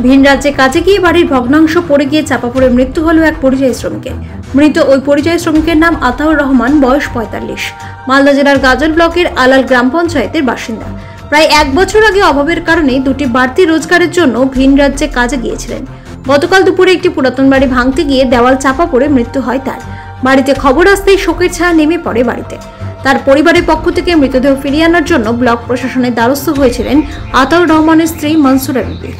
ভিন রাজ্যে কাজে গিয়ে বাড়ির ভগ্নাংশ পড়ে গিয়ে চাপা পড়ে মৃত্যু হল এক পরিযায়ী শ্রমিকের। মৃত ওই পরিযায়ী শ্রমিকের নাম আতাউর রহমান, বয়স ৪৫, মালদা জেলার গাজল ব্লকের আলাল গ্রাম পঞ্চায়েতের বাসিন্দা। প্রায় ১ বছর আগে অভাবের কারণে দুটি বাড়তি রোজগারের জন্য ভিন রাজ্যে কাজে গিয়েছিলেন। গতকাল দুপুরে একটি পুরাতন বাড়ি ভাঙতে গিয়ে দেওয়াল চাপা পড়ে মৃত্যু হয় তার। বাড়িতে খবর আসতেই শোকের ছায়া নেমে পড়ে বাড়িতে। তার পরিবারের পক্ষ থেকে মৃতদেহ ফিরিয়ে আনার জন্য ব্লক প্রশাসনের দ্বারস্থ হয়েছিলেন আতাউর রহমানের স্ত্রী মনসুরা বিবি।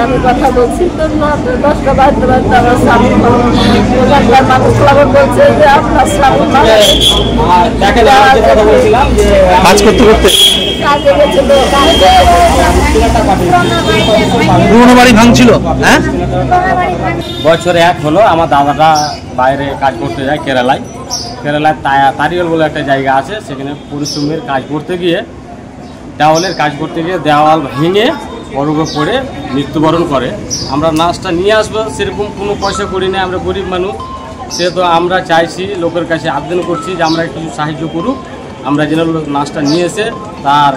আমি কথা বলছি তো 10টা বাজতে বাজতে আমার স্বামী মানুষ বলছে যে আপনার স্বামী কাজ করতে করতে কাজে গেছিল, পুরোনো বাড়ি ভাঙছিল। হ্যাঁ, বছরে এক হলো আমার দাদাটা বাইরে কাজ করতে যায় কেরালায়। তারিয়াল বলে একটা জায়গা আছে, সেখানে পরিশ্রমের কাজ করতে গিয়ে দেওয়ালের কাজ করতে গিয়ে দেওয়াল ভেঙে বরফে পড়ে মৃত্যুবরণ করে। আমরা নাশটা নিয়ে আসবো সেরকম কোনো পয়সা করি না, আমরা গরিব মানুষ। সেহেতু আমরা চাইছি, লোকের কাছে আবেদন করছি যে আমরা কিছু সাহায্য করুক, আমরা যেন নাশটা নিয়ে এসে তার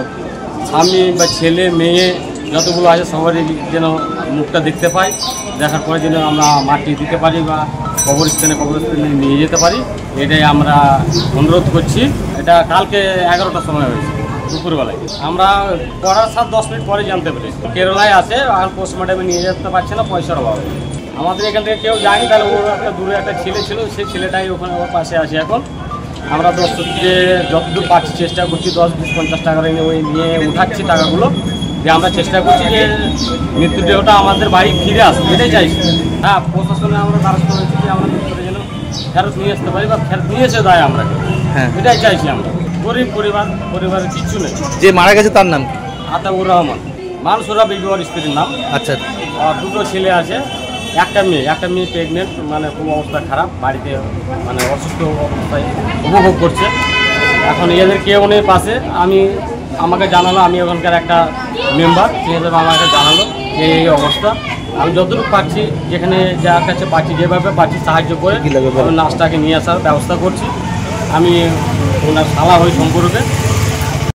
স্বামী বা ছেলে মেয়ে যতগুলো আছে সবারই যেন মুখটা দেখতে পাই, দেখার পরে যেন আমরা মাটি দিতে পারি বা কবরস্থানে নিয়ে যেতে পারি, এটাই আমরা অনুরোধ করছি। এটা কালকে 11টার সময় হয়েছে দুপুরবেলায়। আমরা পড়ার 7-10 মিনিট পরে জানতে পারি কেরালায় আছে, আর পোস্টমর্টমে নিয়ে যেতে পারছে না, পয়সার অভাবে। আমাদের এখান থেকে কেউ যায়নি, তাহলে ওর একটা দূরে একটা ছেলে ছিল, সেই ছেলেটাই ওখানে ওর পাশে আসে। এখন আমরা দর্শককে যতদূর পাচ্ছি চেষ্টা করছি, 10-20-50 টাকা নিয়ে উঠাচ্ছি টাকাগুলো, যে আমরা চেষ্টা করছি যে মৃত্যুদেহটা আমাদের বাড়ি ফিরে আসবে, এটাই চাইছি। হ্যাঁ, প্রশাসনে আমরা দ্বারস্থ হয়েছি যে আমরা মৃত্যুটা যেন ফেরত নিয়ে আসতে পারি বা ফেরত নিয়ে এসে দেয় আমরা, হ্যাঁ এটাই চাইছি আমরা। গরিব পরিবারের কিচ্ছু নেই। যে মারা গেছে তার নাম কি? আতাউর রহমান, মনসুরা বিবি ওর স্ত্রীর নাম। আচ্ছা। আর 2টো ছেলে আছে, একটা মেয়ে প্রেগনেন্ট, মানে খুব অবস্থা খারাপ, বাড়িতে মানে অসুস্থ অবস্থায় উপভোগ করছে। এখন এদের কেউ নেই পাশে। আমাকে জানালো, আমি ওখানকার একটা মেম্বার, সে হিসেবে আমাকে জানালো যে এই অবস্থা। আমি যতটুকু পাচ্ছি, যেখানে যার কাছে পাচ্ছি, যেভাবে পাচ্ছি সাহায্য করে আমি নাশটাকে নিয়ে আসার ব্যবস্থা করছি। আমি ওনার শালা হই সম্পর্কে।